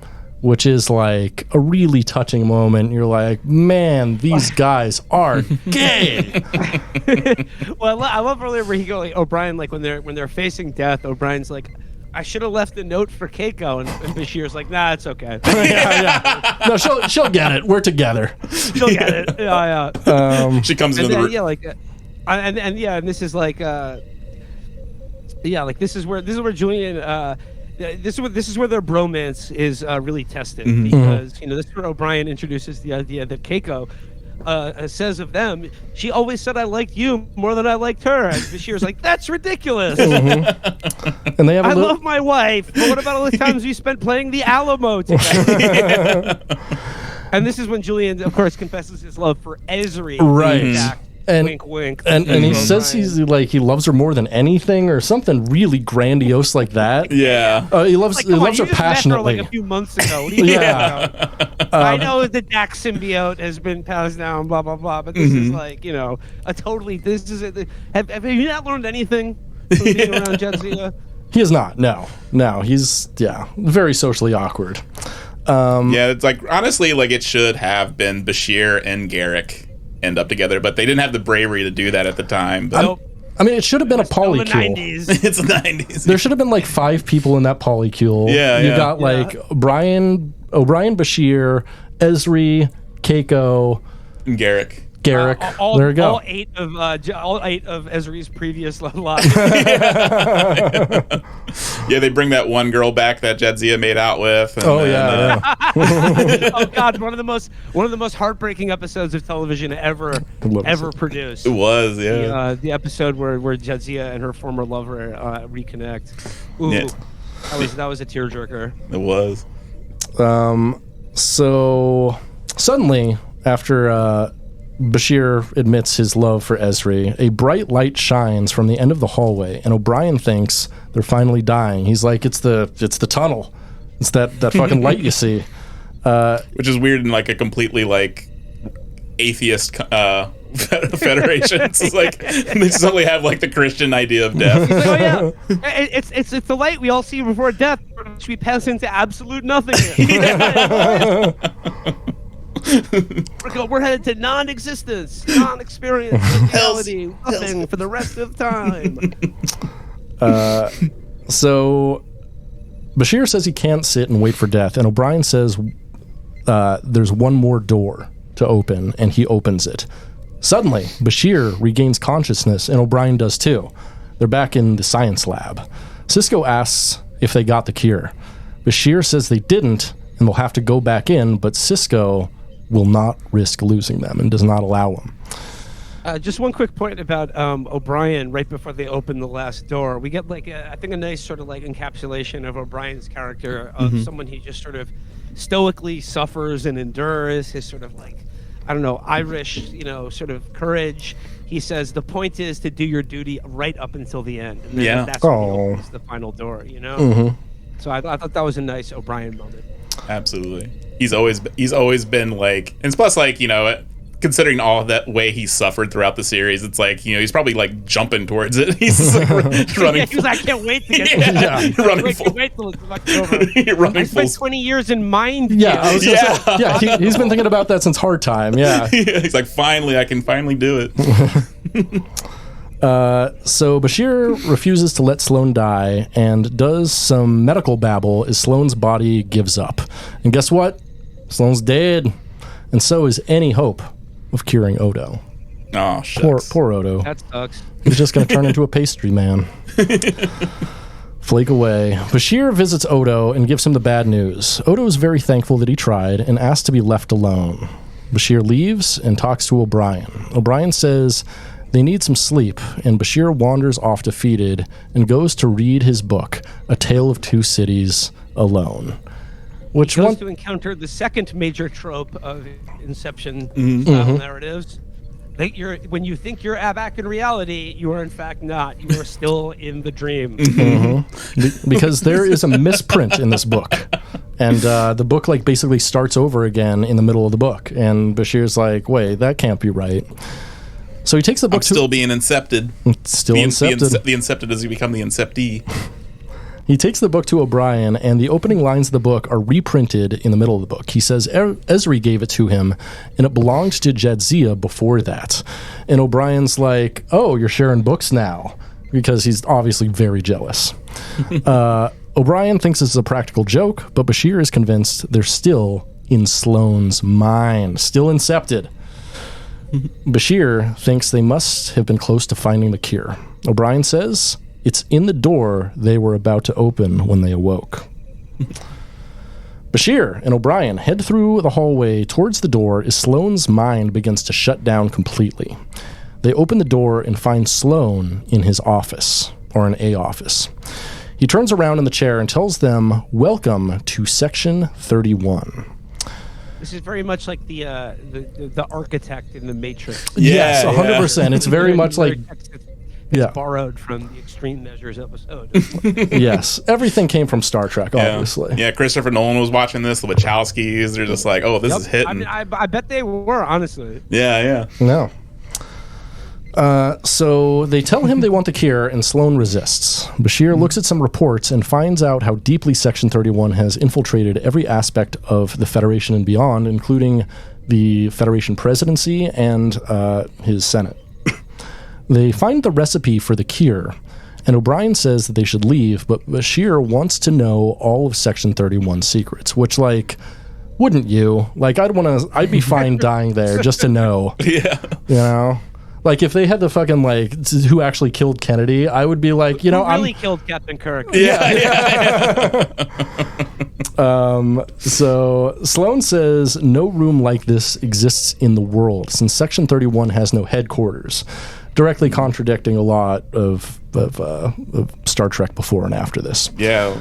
which is like a really touching moment. You're like, man, these guys are gay. Well, I love earlier where he go like O'Brien, like when they're facing death, O'Brien's like, I should have left a note for Keiko, and Bashir's like, nah, it's okay. Yeah. No, she'll get it. We're together. She'll get it. Yeah. She comes into the room. Yeah, like, and this is like, like this is where Julian. This is where their bromance is really tested, because this is where O'Brien introduces the idea that Keiko says of them, she always said I liked you more than I liked her. And Bashir's like, that's ridiculous. And they have I love my wife, but what about all the times we spent playing the Alamo together? And this is when Julian, of course, confesses his love for Ezri. Right. Jack. And, wink, wink. And he says he loves her more than anything, or something really grandiose like that. Yeah. He loves her passionately. Met her like a few months ago. What are you talking about? I know the Dax symbiote has been passed down, blah blah blah, but this is like a totally. This is have you not learned anything from being around Jadzia? He is not. No. He's very socially awkward. It's like honestly, like it should have been Bashir and Garrick end up together, but they didn't have the bravery to do that at the time. But I mean, it should have been a polycule. It's the 90s. There should have been like 5 people in that polycule. You got like O'Brien, Bashir, Ezri, Keiko, and Garrick. There we go. All eight of Ezri's previous lives. They bring that one girl back that Jadzia made out with. And oh God, one of the most heartbreaking episodes of television ever produced. It was, yeah. The episode where Jadzia and her former lover reconnect. Ooh, that was a tearjerker. It was. So suddenly, after Bashir admits his love for Ezri, a bright light shines from the end of the hallway, and O'Brien thinks they're finally dying. He's like, it's the tunnel. It's that fucking light you see. Which is weird in like a completely like atheist federation. It's like they suddenly have like the Christian idea of death. Oh yeah, it's the light we all see before death, which we pass into absolute nothingness. We're headed to non-existence, non-experience, reality, nothing for the rest of the time. So Bashir says he can't sit and wait for death, and O'Brien says there's one more door to open, and he opens it. Suddenly, Bashir regains consciousness, and O'Brien does too. They're back in the science lab. Cisco asks if they got the cure. Bashir says they didn't, and they'll have to go back in, but Cisco will not risk losing them and does not allow them. Just one quick point about O'Brien right before they open the last door. We get like I think a nice sort of like encapsulation of O'Brien's character of someone he just sort of stoically suffers and endures, his sort of like, I don't know, Irish, sort of courage. He says the point is to do your duty right up until the end. And then that's when he opens the final door, So I thought that was a nice O'Brien moment. Absolutely. He's always been like, and plus like, considering all that way he suffered throughout the series, it's like, he's probably like jumping towards it. He's like running. He's like, I can't wait to get to it. Running full. Wait till it's over. Running I spent 20 years in mind. He's been thinking about that since hard time. Yeah. He's like, I can finally do it. So Bashir refuses to let Sloane die and does some medical babble as Sloane's body gives up. And guess what? Sloane's dead. And so is any hope of curing Odo. Oh, shucks. Poor Odo. That sucks. He's just going to turn into a pastry man. Flake away. Bashir visits Odo and gives him the bad news. Odo is very thankful that he tried and asks to be left alone. Bashir leaves and talks to O'Brien. O'Brien says they need some sleep, and Bashir wanders off defeated and goes to read his book, A Tale of Two Cities, alone. Which he goes to encounter the second major trope of Inception style narratives. When you think you're back in reality, you are in fact not. You are still in the dream. Because there is a misprint in this book. And the book like basically starts over again in the middle of the book. And Bashir's like, wait, that can't be right. So he takes the book still being incepted. Still incepted. The incepted as you become the inceptee. He takes the book to O'Brien, and the opening lines of the book are reprinted in the middle of the book. He says Esri gave it to him, and it belonged to Jadzia before that. And O'Brien's like, oh, you're sharing books now, because he's obviously very jealous. O'Brien thinks this is a practical joke, but Bashir is convinced they're still in Sloane's mind, still incepted. Bashir thinks they must have been close to finding the cure. O'Brien says it's in the door they were about to open when they awoke. Bashir and O'Brien head through the hallway towards the door as Sloane's mind begins to shut down completely. They open the door and find Sloane in his office, or in a office. He turns around in the chair and tells them, welcome to Section 31. This is very much like the architect in the Matrix. Yes, 100%. It's very much like... It's borrowed from the Extreme Measures episode. Yes. Everything came from Star Trek, obviously. Yeah, Christopher Nolan was watching this, the Wachowskis. They're just like, oh, this is hitting. I mean, I bet they were, honestly. Yeah. No. So they tell him they want the cure, and Sloane resists. Bashir looks at some reports and finds out how deeply Section 31 has infiltrated every aspect of the Federation and beyond, including the Federation presidency and his Senate. They find the recipe for the cure, and O'Brien says that they should leave, but Bashir wants to know all of Section 31's secrets, which, like, wouldn't you? Like, I'd be fine dying there just to know. Yeah. You know? Like, if they had the fucking, like, who actually killed Kennedy, I would be like, you know, who really killed Captain Kirk. Yeah. So Sloane says no room like this exists in the world, since Section 31 has no headquarters, directly contradicting a lot of Star Trek before and after this. Yeah.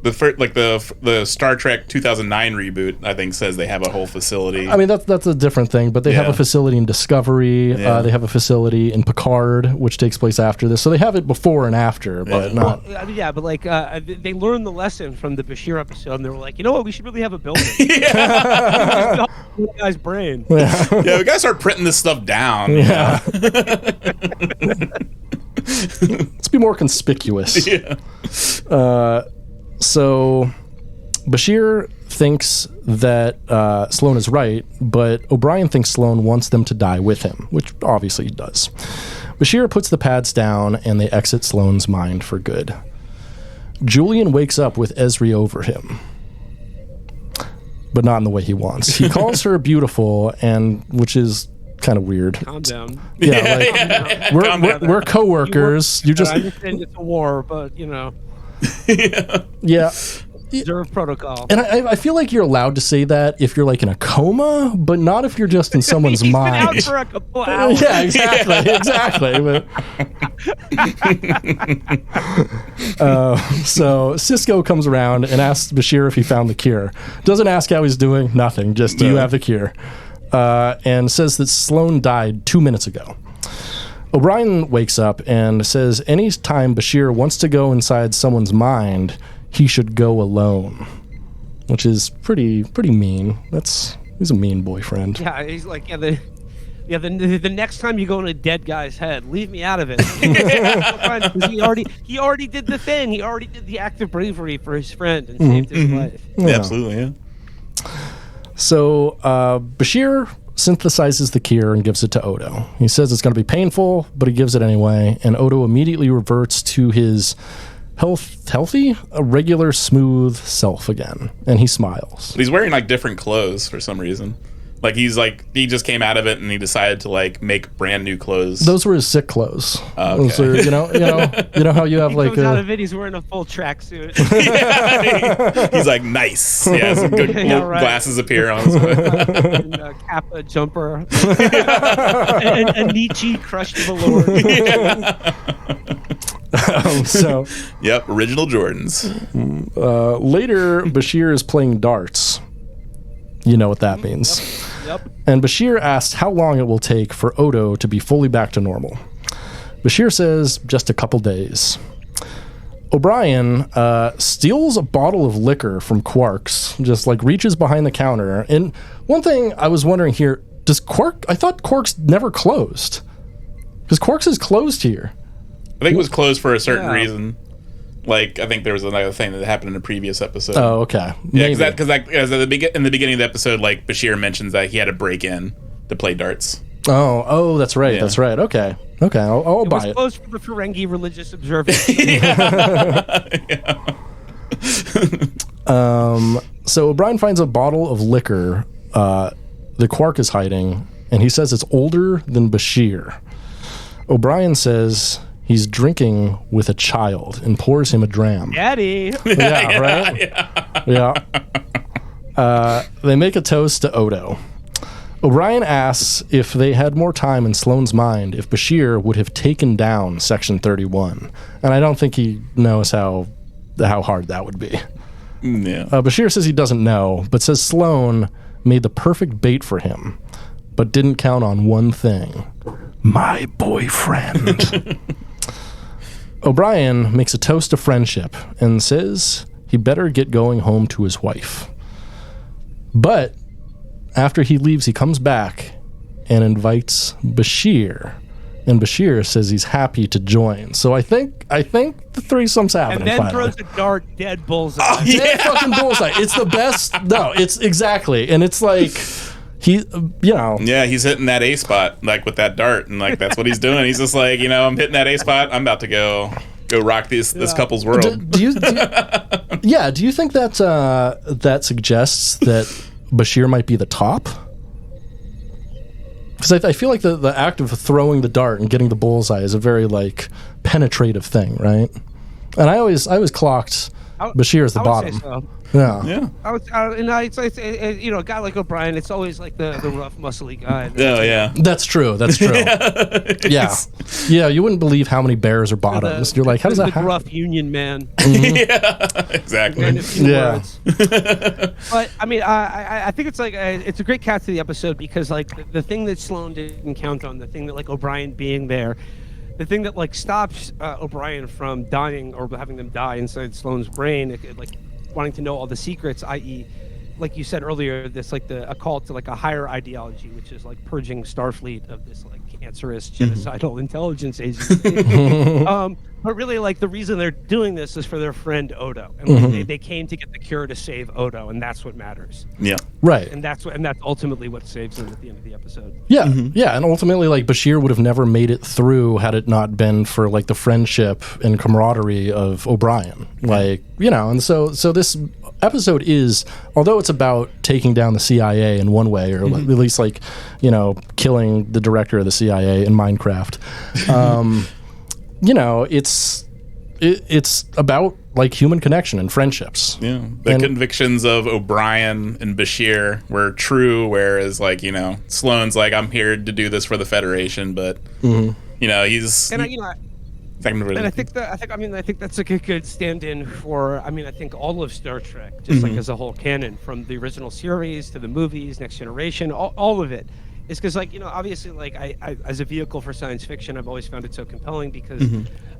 The Star Trek 2009 reboot, I think, says they have a whole facility. I mean, that's a different thing, but they have a facility in Discovery. Yeah. They have a facility in Picard, which takes place after this. So they have it before and after, but not. Well, but like they learned the lesson from the Bashir episode, and they were like, you know what, we should really have a building. Yeah. The guy's brain. Yeah. Yeah, we gotta start printing this stuff down. Yeah. Let's be more conspicuous. Yeah. So Bashir thinks that Sloane is right, but O'Brien thinks Sloane wants them to die with him, which obviously he does. Bashir puts the pads down, and they exit Sloane's mind for good. Julian wakes up with Esri over him, but not in the way he wants. He calls her beautiful, and which is kind of weird. Calm down. Yeah, like, we're co-workers. You just I understand it's a war, but you know. Yeah. Observe protocol. And I feel like you're allowed to say that if you're like in a coma, but not if you're just in someone's He's mind. been out for a couple hours. Yeah, exactly. But, so Cisco comes around and asks Bashir if he found the cure. Doesn't ask how he's doing, nothing. Just, do you have the cure? And says that Sloane died 2 minutes ago. O'Brien wakes up and says any time Bashir wants to go inside someone's mind, he should go alone, which is pretty mean. He's a mean boyfriend. Yeah, he's like, the next time you go in a dead guy's head, leave me out of it. he already did the thing. He already did the act of bravery for his friend and saved his life. Yeah. Absolutely, yeah. So Bashir synthesizes the cure and gives it to Odo. He says it's going to be painful, but he gives it anyway, and Odo immediately reverts to his healthy, a regular, smooth self again, and he smiles. But he's wearing like different clothes for some reason. Like he just came out of it and he decided to like make brand new clothes. Those were his sick clothes. Okay. Those are, you know how you have he like comes out of it, he's wearing a full tracksuit. He's like, nice. Yeah, some good glasses appear on his head. Kappa jumper. and Nietzsche crushed velour. So yep, original Jordans. Later, Bashir is playing darts. You know what that means. Yep. And Bashir asks how long it will take for Odo to be fully back to normal. Bashir says just a couple days. O'Brien steals a bottle of liquor from Quark's, just like reaches behind the counter. And one thing I was wondering here, I thought Quark's never closed. Because Quark's is closed here. I think it was closed for a certain reason. Like, I think there was another thing that happened in a previous episode. Oh, okay. Yeah, because in the beginning of the episode, like, Bashir mentions that he had to break in to play darts. Oh, that's right. Yeah. That's right. Okay. I'll buy it. It was close for the Ferengi religious observance. So O'Brien finds a bottle of liquor the Quark is hiding, and he says it's older than Bashir. O'Brien says he's drinking with a child and pours him a dram. Daddy! Yeah, right? Yeah. They make a toast to Odo. O'Brien asks if they had more time in Sloane's mind, if Bashir would have taken down Section 31. And I don't think he knows how hard that would be. Yeah. Bashir says he doesn't know, but says Sloane made the perfect bait for him, but didn't count on one thing: my boyfriend. O'Brien makes a toast to friendship and says he better get going home to his wife. But after he leaves, he comes back and invites Bashir. And Bashir says he's happy to join. So I think the threesome's happening. And then finally throws a dart, dead bullseye. Oh, yeah. Dead fucking bullseye. It's the best. No, it's exactly. And it's like, Yeah, he's hitting that A spot, like, with that dart. And, like, that's what he's doing. He's just like, I'm hitting that A spot. I'm about to go rock this couple's world. Do you think that suggests that Bashir might be the top? Because I feel like the act of throwing the dart and getting the bullseye is a very, like, penetrative thing, right? And I always clocked Bashir as the bottom. Say so. Yeah. It's a guy like O'Brien. It's always like the rough, muscly guy. Oh yeah, that's true. Yeah. You wouldn't believe how many bears are bottoms. You're like, how does that happen? The rough Union man. Mm-hmm. Yeah, exactly. Yeah. But I mean, I think it's like it's a great catch to the episode because like the thing that Sloane didn't count on, the thing that like O'Brien being there, the thing that like stops O'Brien from dying or having them die inside Sloane's brain, like wanting to know all the secrets, i.e., like you said earlier, this like a call to like a higher ideology, which is like purging Starfleet of this like cancerous genocidal intelligence agency. But really, like the reason they're doing this is for their friend Odo, and they came to get the cure to save Odo, and that's what matters. Yeah, right. And that's ultimately what saves him at the end of the episode. Yeah, yeah, and ultimately, like Bashir would have never made it through had it not been for like the friendship and camaraderie of O'Brien. Like, and so this episode is, although it's about taking down the CIA in one way, or at least like, killing the director of the CIA in Minecraft. It's about like human connection and friendships. Yeah, the convictions of O'Brien and Bashir were true, whereas like Sloane's like, I'm here to do this for the Federation, but he's I think that's a good stand-in for. I mean, I think all of Star Trek, just like as a whole canon, from the original series to the movies, Next Generation, all of it, is because like obviously like I as a vehicle for science fiction, I've always found it so compelling because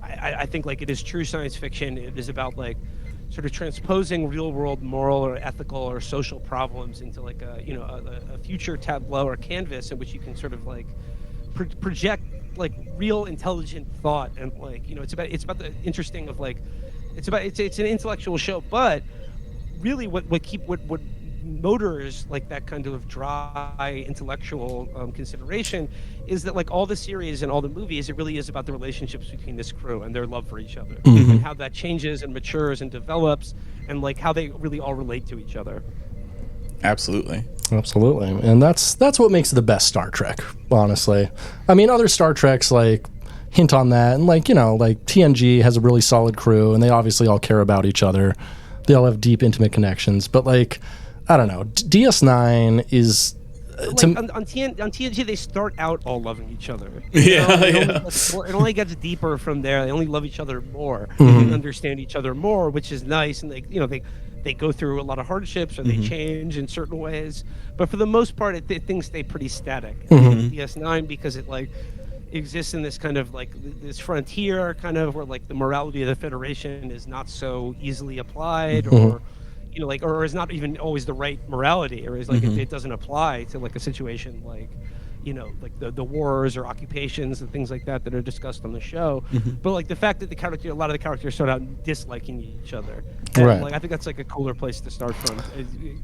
I think like it is true science fiction. It is about like sort of transposing real-world moral or ethical or social problems into like a future tableau or canvas in which you can sort of like project like real intelligent thought, and like it's about the interesting of like it's an intellectual show, but really what motors like that kind of dry intellectual consideration is that like all the series and all the movies, it really is about the relationships between this crew and their love for each other, and how that changes and matures and develops, and like how they really all relate to each other. Absolutely, and that's what makes it the best Star Trek, honestly. I mean, other Star Treks like hint on that, and like like TNG has a really solid crew, and they obviously all care about each other. They all have deep, intimate connections, but like I don't know, DS9 is like on TNG they start out all loving each other. It only gets deeper from there. They only love each other more and understand each other more, which is nice, and they go through a lot of hardships, or they change in certain ways, but for the most part things stay pretty static. DS9, because it like exists in this kind of like this frontier kind of where like the morality of the Federation is not so easily applied, or or is not even always the right morality, or is like it doesn't apply to like a situation like like the wars or occupations and things like that are discussed on the show. But like the fact that a lot of the characters start out disliking each other. And, right. Like I think that's like a cooler place to start from,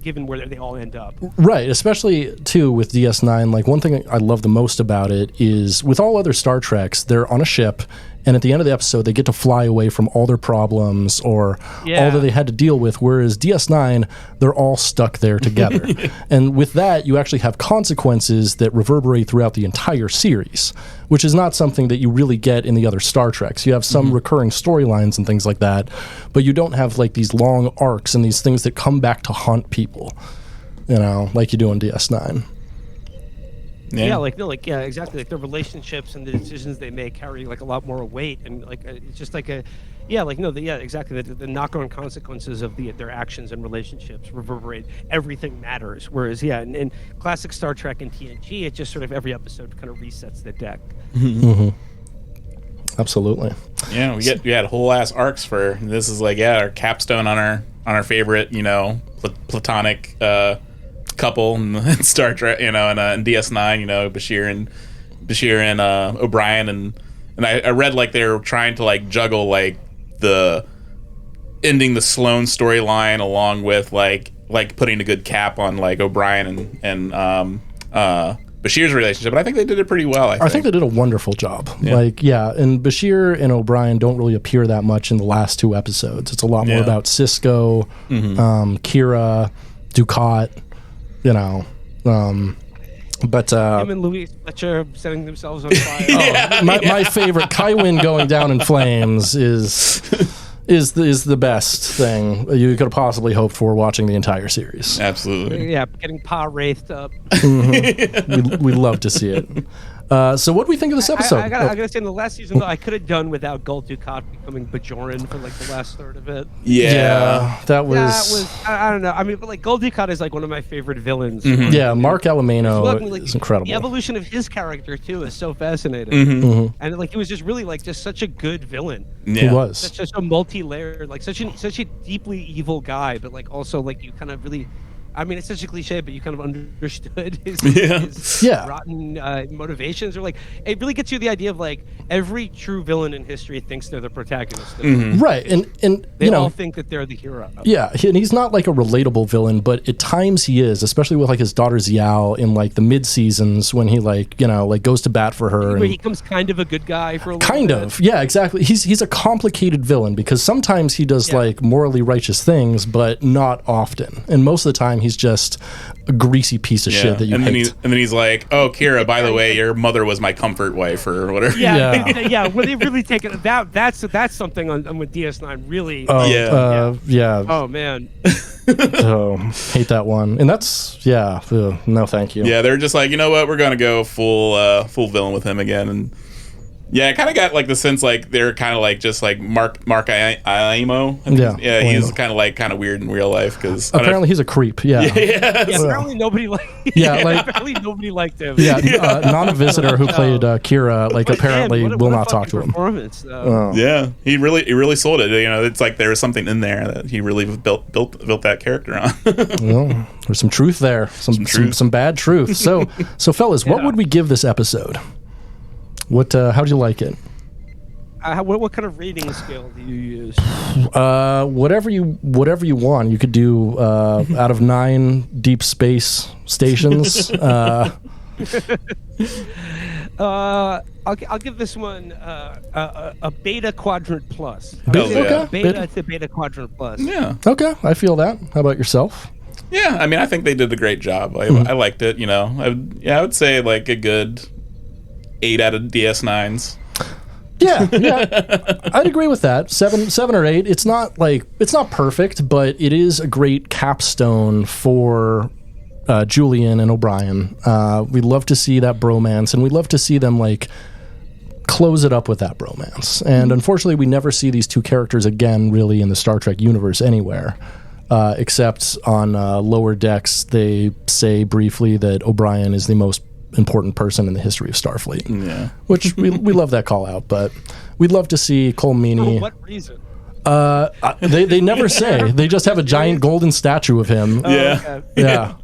given where they all end up. Right, especially too with DS9. Like one thing I love the most about it is with all other Star Treks, they're on a ship. And at the end of the episode, they get to fly away from all their problems or all that they had to deal with. Whereas DS9, they're all stuck there together. And with that, you actually have consequences that reverberate throughout the entire series, which is not something that you really get in the other Star Treks. You have some recurring storylines and things like that, but you don't have like these long arcs and these things that come back to haunt people, like you do in DS9. Exactly. Like the relationships and the decisions they make carry like a lot more weight, and like it's just like exactly. The knock-on consequences of their actions and relationships reverberate. Everything matters. Whereas, in classic Star Trek and TNG, it just sort of every episode kind of resets the deck. Absolutely. Yeah, we had whole ass arcs for this. Is like our capstone on our favorite platonic. Couple in Star Trek, and DS9, Bashir and O'Brien, and I read like they were trying to like juggle like the ending the Sloane storyline along with like putting a good cap on like O'Brien and Bashir's relationship, but I think they did it pretty well. I think they did a wonderful job. And Bashir and O'Brien don't really appear that much in the last two episodes. It's a lot more about Sisko, Kira, Dukat. But him and Louis Fletcher setting themselves on fire. My favorite, Kywin going down in flames is the best thing you could have possibly hoped for watching the entire series. Absolutely. Yeah, getting Pa wraithed up. We'd love to see it. So what do we think of this episode? I gotta say, in the last season, though, I could have done without Gul Dukat becoming Bajoran for like the last third of it. Yeah, that was I don't know. I mean, but like Gul Dukat is like one of my favorite villains. Yeah, Mark Alamano is incredible. The evolution of his character too is so fascinating, and like he was just really like just such a good villain. Yeah. He was such a multi-layered, like such a deeply evil guy, but like also like you kind of really. I mean, it's such a cliche, but you kind of understood his rotten motivations, or like it really gets you the idea of like every true villain in history thinks they're the protagonist, right? And they all think that they're the hero. Yeah, and he's not like a relatable villain, but at times he is, especially with like his daughter Xiao in like the mid seasons when he like goes to bat for her. Where he becomes kind of a good guy for a little kind bit. of, yeah, exactly. He's a complicated villain because sometimes he does like morally righteous things, but not often, and most of the time he's just a greasy piece of shit that you hate. And then he's like, "Oh, Kira, by the way, your mother was my comfort wife," or whatever. Yeah. When they really take it, that's something on with DS9 really. Yeah. Oh man. Hate that one. And that's no, thank you. Yeah, they're just like, you know what, we're gonna go full villain with him again, and. Yeah, I kind of got like the sense like they're kind of like just like Mark Aimo. He's kind of weird in real life because apparently he's a creep. Apparently nobody liked. Apparently nobody liked him. Non-visitor who played Kira apparently will not talk to him. Yeah, he really sold it. It's like there was something in there that he really built that character on. Well, there's some truth there, some bad truth. So fellas, what would we give this episode? How do you like it? What kind of rating scale do you use? Whatever you want. You could do out of 9 deep space stations. I'll give this one a beta quadrant plus. Beta to beta quadrant plus. Yeah. Okay, I feel that. How about yourself? Yeah, I mean, I think they did a great job. I liked it. I would say like a good 8 out of DS9s. Yeah, I'd agree with that. 7 or 8. It's not perfect, but it is a great capstone for Julian and O'Brien. We love to see that bromance, and we love to see them close it up with that bromance. And unfortunately, we never see these two characters again, really, in the Star Trek universe anywhere, except on Lower Decks. They say briefly that O'Brien is the most important person in the history of Starfleet. Yeah, which we love that call out, but we'd love to see Cole Meany. For what reason? They never say. They just have a giant golden statue of him. Yeah. Yeah.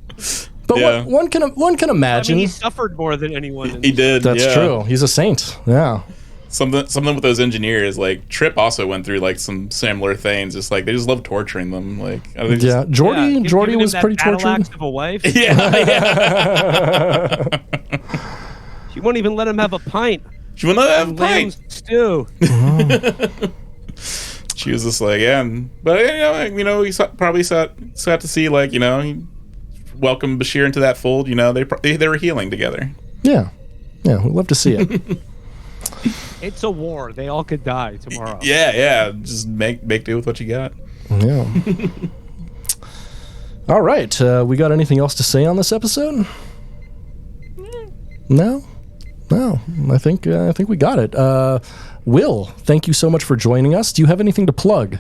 But one can imagine. I mean, he suffered more than anyone. He did. That's true. He's a saint. Yeah. Something with those engineers, like Trip also went through like some similar things. Just like they just love torturing them. Like Jordy was pretty tortured. Of a wife. Yeah. She won't even let him have a pint. She wouldn't let him have a pint. Stew. She was just like, but we probably got to see like he welcomed Bashir into that fold. They were healing together. Yeah, we'd love to see it. It's a war. They all could die tomorrow. Yeah. Just make do with what you got. Yeah. All right. We got anything else to say on this episode? No. I think we got it. Will, thank you so much for joining us. Do you have anything to plug?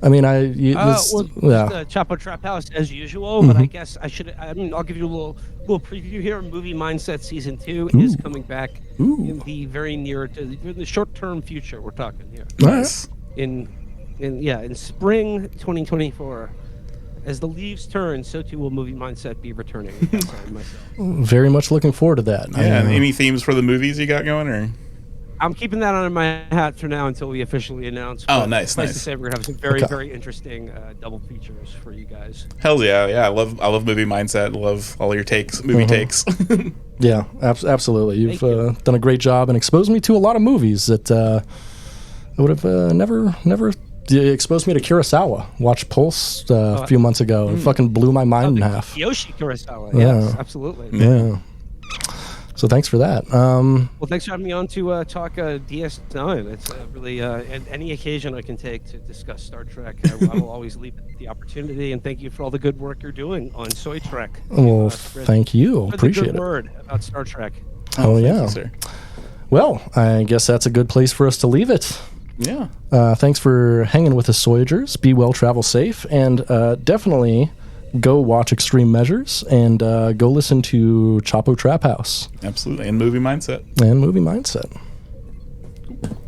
I mean, Chapo Trap House as usual, but I guess I'll give you a little preview here. Movie Mindset Season 2 is coming back in the very in the short-term future. We're talking here. Nice. In spring 2024. As the leaves turn, so too will Movie Mindset be returning. Very much looking forward to that. Yeah. Any themes for the movies you got going, or? I'm keeping that under my hat for now until we officially announce. Oh, nice. To say we're gonna have some very interesting double features for you guys. Hell yeah! I love Movie Mindset. Love all your movie takes. Yeah, absolutely. You've done a great job and exposed me to a lot of movies that I would have never. Exposed me to Kurosawa. Watched Pulse a few months ago. It fucking blew my mind in half. Yoshi Kurosawa. Yes, absolutely. Yeah. So thanks for that. Well, thanks for having me on to talk DS9. It's really any occasion I can take to discuss Star Trek. I will always leave the opportunity, and thank you for all the good work you're doing on Soy Trek. Well, thank you. Appreciate it. Word about Star Trek. Oh yeah. You, sir. Well, I guess that's a good place for us to leave it. Yeah. Thanks for hanging with us, Soyagers. Be well, travel safe, and definitely go watch Extreme Measures and go listen to Chapo Trap House. Absolutely. And Movie Mindset. All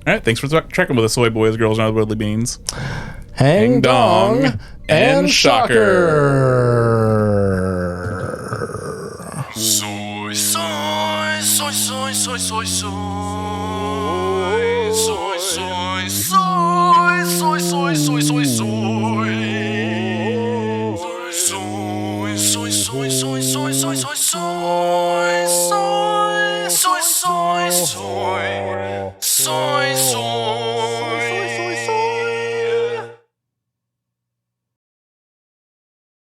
right. Thanks for trekking with us, soy boys, girls, and other worldly beings. Hang dong and shocker. Soy, soy, soy, soy, soy, soy, soy. Soy, soy, soy, soy, soy, soy, soy, soy.